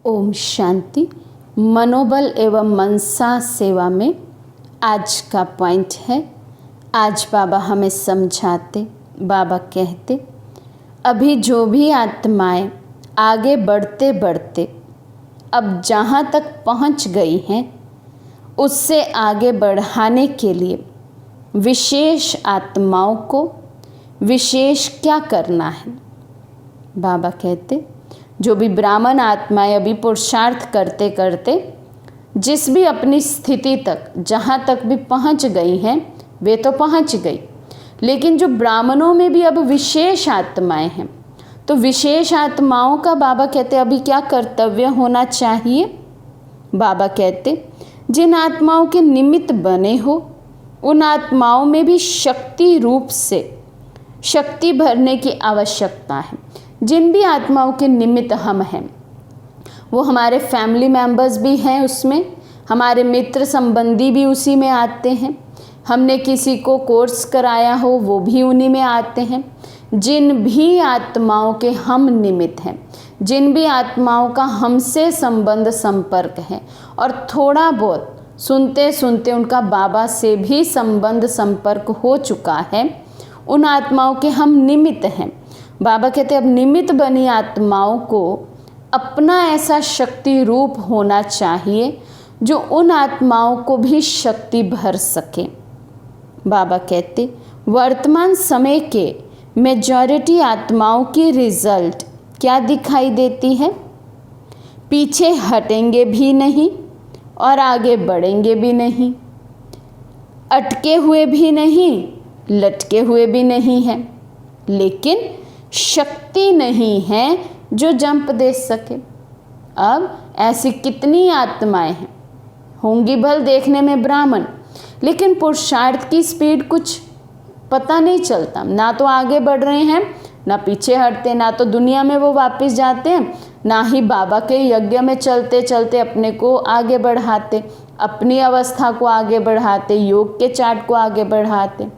ओम शांति। मनोबल एवं मनसा सेवा में आज का पॉइंट है। आज बाबा हमें समझाते, बाबा कहते, अभी जो भी आत्माएं आगे बढ़ते बढ़ते अब जहाँ तक पहुँच गई हैं उससे आगे बढ़ाने के लिए विशेष आत्माओं को विशेष क्या करना है। बाबा कहते, जो भी ब्राह्मण आत्माएं अभी पुरुषार्थ करते करते जिस भी अपनी स्थिति तक जहाँ तक भी पहुँच गई हैं वे तो पहुँच गई, लेकिन जो ब्राह्मणों में भी अब विशेष आत्माएं हैं तो विशेष आत्माओं का बाबा कहते अभी क्या कर्तव्य होना चाहिए। बाबा कहते, जिन आत्माओं के निमित्त बने हो उन आत्माओं में भी शक्ति रूप से शक्ति भरने की आवश्यकता है। जिन भी आत्माओं के निमित्त हम हैं वो हमारे फैमिली मेंबर्स भी हैं, उसमें हमारे मित्र संबंधी भी उसी में आते हैं, हमने किसी को कोर्स कराया हो वो भी उन्हीं में आते हैं। जिन भी आत्माओं के हम निमित्त हैं, जिन भी आत्माओं का हमसे संबंध संपर्क है और थोड़ा बहुत सुनते सुनते उनका बाबा से भी संबंध संपर्क हो चुका है, उन आत्माओं के हम निमित्त हैं। बाबा कहते अब निमित्त बनी आत्माओं को अपना ऐसा शक्ति रूप होना चाहिए जो उन आत्माओं को भी शक्ति भर सके। बाबा कहते वर्तमान समय के मेजॉरिटी आत्माओं की रिजल्ट क्या दिखाई देती है, पीछे हटेंगे भी नहीं और आगे बढ़ेंगे भी नहीं, अटके हुए भी नहीं, लटके हुए भी नहीं हैं, लेकिन शक्ति नहीं है जो जंप दे सके। अब ऐसी कितनी आत्माएं हैं, होंगी भल देखने में ब्राह्मण, लेकिन पुरुषार्थ की स्पीड कुछ पता नहीं चलता, ना तो आगे बढ़ रहे हैं ना पीछे हटते, ना तो दुनिया में वो वापस जाते हैं, ना ही बाबा के यज्ञ में चलते चलते अपने को आगे बढ़ाते, अपनी अवस्था को आगे बढ़ाते, योग के चार्ट को आगे बढ़ाते।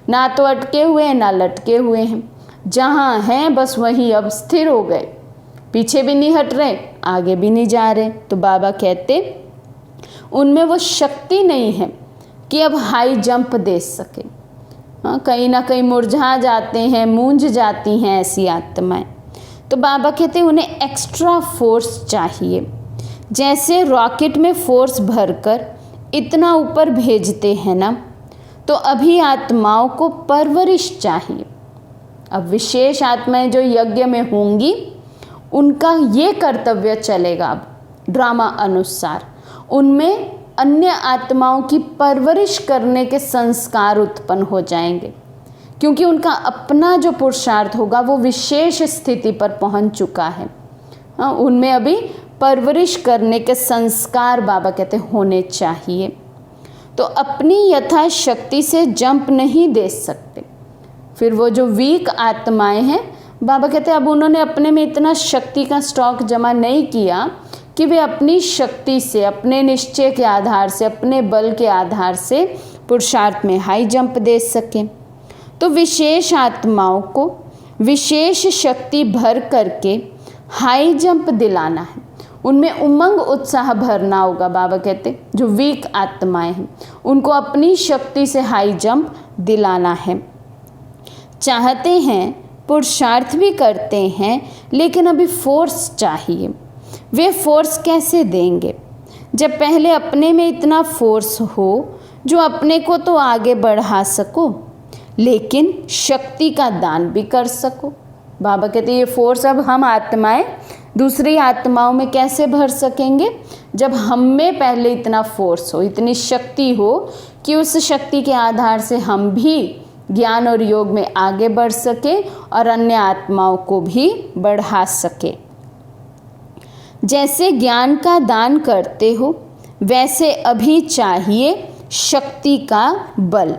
ना तो अटके हुए हैं ना लटके हुए हैं, जहाँ हैं बस वहीं अब स्थिर हो गए, पीछे भी नहीं हट रहे आगे भी नहीं जा रहे। तो बाबा कहते उनमें वो शक्ति नहीं है कि अब हाई जंप दे सके। हाँ, कहीं ना कहीं मुरझा जाते हैं, मूंझ जाती हैं ऐसी आत्माएं। तो बाबा कहते उन्हें एक्स्ट्रा फोर्स चाहिए। जैसे रॉकेट में फोर्स भरकर इतना ऊपर भेजते हैं ना, तो अभी आत्माओं को परवरिश चाहिए। अब विशेष आत्माएं जो यज्ञ में होंगी उनका ये कर्तव्य चलेगा अब ड्रामा अनुसार, उनमें अन्य आत्माओं की परवरिश करने के संस्कार उत्पन्न हो जाएंगे, क्योंकि उनका अपना जो पुरुषार्थ होगा वो विशेष स्थिति पर पहुंच चुका है। उनमें अभी परवरिश करने के संस्कार बाबा कहते होने चाहिए। तो अपनी यथाशक्ति से जंप नहीं दे सकते। फिर वो जो वीक आत्माएं हैं, बाबा कहते अब उन्होंने अपने में इतना शक्ति का स्टॉक जमा नहीं किया कि वे अपनी शक्ति से, अपने निश्चय के आधार से, अपने बल के आधार से पुरुषार्थ में हाई जंप दे सकें। तो विशेष आत्माओं को विशेष शक्ति भर करके हाई जंप दिलाना है, उनमें उमंग उत्साह भरना होगा। बाबा कहते जो वीक आत्माएं हैं उनको अपनी शक्ति से हाई जंप दिलाना है। चाहते हैं, पुरुषार्थ भी करते हैं, लेकिन अभी फोर्स चाहिए। वे फोर्स कैसे देंगे जब पहले अपने में इतना फोर्स हो जो अपने को तो आगे बढ़ा सको, लेकिन शक्ति का दान भी कर सको। बाबा कहते ये फोर्स अब हम आत्माएं दूसरी आत्माओं में कैसे भर सकेंगे जब हम में पहले इतना फोर्स हो, इतनी शक्ति हो कि उस शक्ति के आधार से हम भी ज्ञान और योग में आगे बढ़ सके और अन्य आत्माओं को भी बढ़ा सके। जैसे ज्ञान का दान करते हो वैसे अभी चाहिए शक्ति का बल।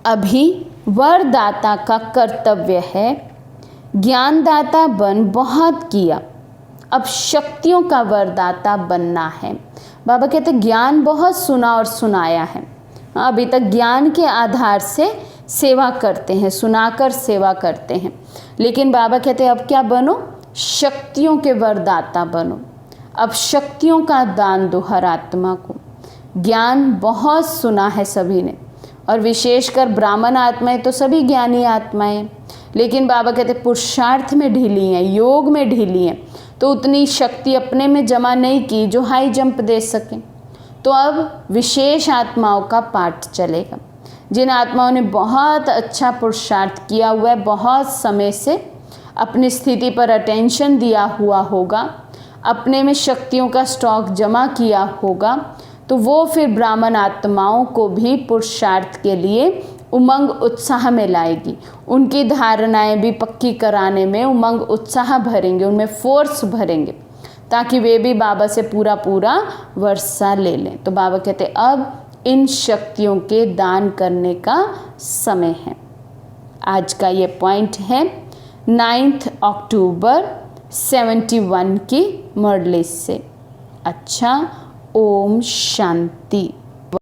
अभी वरदाता का कर्तव्य है, ज्ञानदाता बन बहुत किया, अब शक्तियों का वरदाता बनना है। बाबा कहते ज्ञान बहुत सुना और सुनाया है, अभी तक ज्ञान के आधार से सेवा करते हैं, सुनाकर सेवा करते हैं, लेकिन बाबा कहते अब क्या बनो, शक्तियों के वरदाता बनो। अब शक्तियों का दान दो हर आत्मा को। ज्ञान बहुत सुना है सभी ने, और विशेषकर ब्राह्मण आत्माएं तो सभी ज्ञानी आत्माएं, लेकिन बाबा कहते पुरुषार्थ में ढीली हैं, योग में ढीली हैं, तो उतनी शक्ति अपने में जमा नहीं की जो हाई जंप दे सकें। तो अब विशेष आत्माओं का पाठ चलेगा, जिन आत्माओं ने बहुत अच्छा पुरुषार्थ किया हुआ है, बहुत समय से अपनी स्थिति पर अटेंशन दिया हुआ होगा, अपने में शक्तियों का स्टॉक जमा किया होगा, तो वो फिर ब्राह्मण आत्माओं को भी पुरुषार्थ के लिए उमंग उत्साह में लाएगी। उनकी धारणाएं भी पक्की कराने में उमंग उत्साह भरेंगे, उनमें फोर्स भरेंगे, ताकि वे भी बाबा से पूरा पूरा वर्षा ले लें। तो बाबा कहते अब इन शक्तियों के दान करने का समय है। आज का ये पॉइंट है 9 अक्टूबर 71 की मुरली से। अच्छा, ओम शांति।